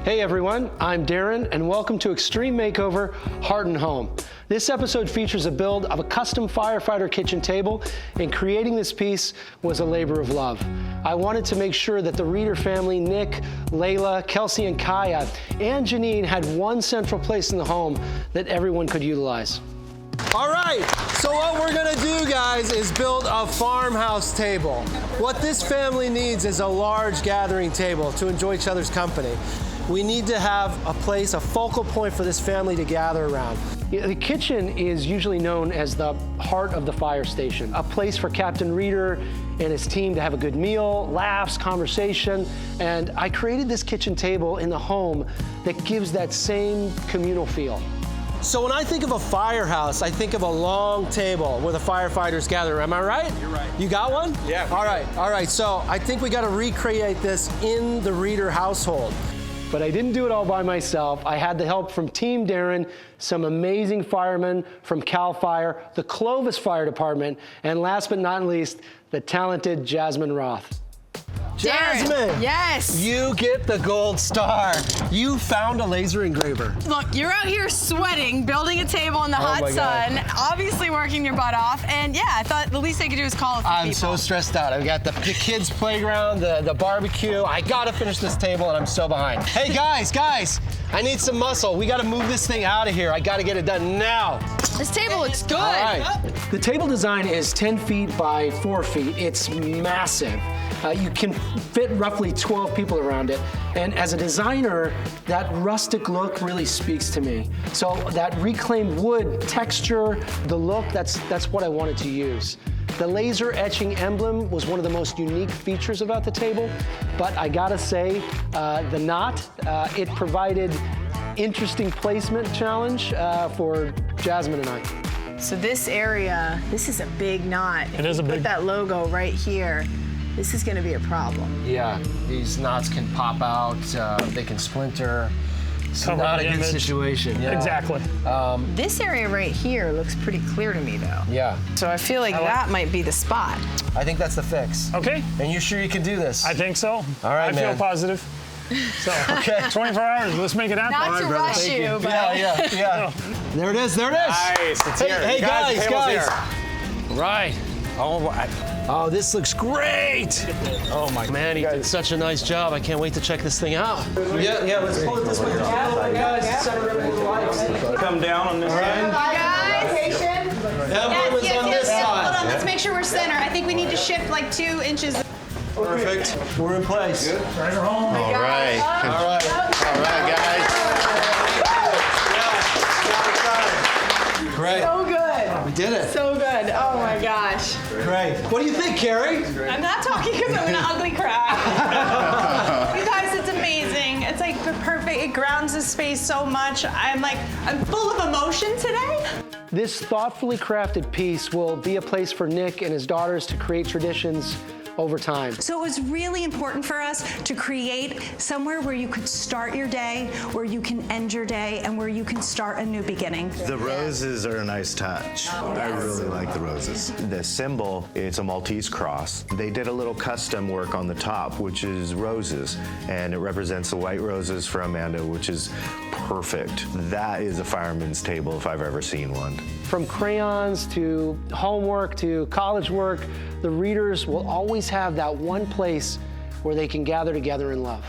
Hey everyone, I'm Darren and welcome to Extreme Makeover, Heart and Home. This episode features a build of a custom Firefighter kitchen table, and creating this piece was a labor of love. I wanted to make sure that the Reeder family, Nick, Layla, Kelsey, and Kaya, and Janine had one central place in the home that everyone could utilize. All right, so what we're gonna do, guys, is build a farmhouse table. What this family needs is a large gathering table to enjoy each other's company. We need to have a place, a focal point for this family to gather around. The kitchen is usually known as the heart of the fire station, a place for Captain Reeder and his team to have a good meal, laughs, conversation, and I created this kitchen table in the home that gives that same communal feel. So when I think of a firehouse, I think of a long table where the firefighters gather. Am I right? You're right. You got one? Yeah. All right. So I think we got to recreate this in the Reeder household. But I didn't do it all by myself. I had the help from Team Darren, some amazing firemen from CAL FIRE, the Clovis Fire Department, and last but not least, the talented Jasmine Roth. Jasmine! Darren, yes! You get the gold star. You found a laser engraver. Look, you're out here sweating, building a table in the hot my sun, obviously working your butt off, and yeah, I thought the least I could do is call a few I'm people. so stressed out. I've got the kids' playground, the barbecue. I gotta finish this table and I'm so behind. Hey guys, I need some muscle. We gotta move this thing out of here. I gotta get it done now. This table looks good. All right. The table design is 10 feet by 4 feet. It's massive. You can fit roughly 12 people around it. And as a designer, that rustic look really speaks to me. So that reclaimed wood texture, the look, that's what I wanted to use. The laser etching emblem was one of the most unique features about the table, but I gotta say, the knot, it provided interesting placement challenge for Jasmine and I. So this area, this is a big knot. It is a big. Put that logo right here. This is gonna be a problem. Yeah, these knots can pop out, they can splinter. It's Cover not the a good image. situation. Yeah. Exactly. This area right here looks pretty clear to me though. Yeah, So I feel like that might be the spot. I think that's the fix. Okay, And you sure you can do this? I think so. All right, I feel man. positive. So, Okay. 24 hours, let's make it happen. Not to brother. rush Thank you, but Yeah. There it is. Nice, it's here. Hey guys. Here. Right. Oh, this looks great. Oh my Man, he did such a nice job. I can't wait to check this thing out. Yeah, let's pull it this way. Guys, center it with the lights. Come down on this end. guys, Everyone's on this side. Hold on, let's make sure we're center. I think we need to shift like 2 inches. Perfect. We're in place. All right. All right. Great. so good. We did it. So good. Oh my gosh. Great. What do you think, Carrie? I'm not talking because I'm gonna ugly cry. You guys, it's amazing. It's like perfect. It grounds the space so much. I'm full of emotion today. This thoughtfully crafted piece will be a place for Nick and his daughters to create traditions over time. So it was really important for us to create somewhere where you could start your day, where you can end your day, and where you can start a new beginning. The roses are a nice touch. I really like the roses. The symbol, it's a Maltese cross. They did a little custom work on the top, which is roses, and it represents the white roses for Amanda, which is perfect. That is a fireman's table if I've ever seen one. From crayons to homework to college work, the Reeders will always have that one place where they can gather together in love.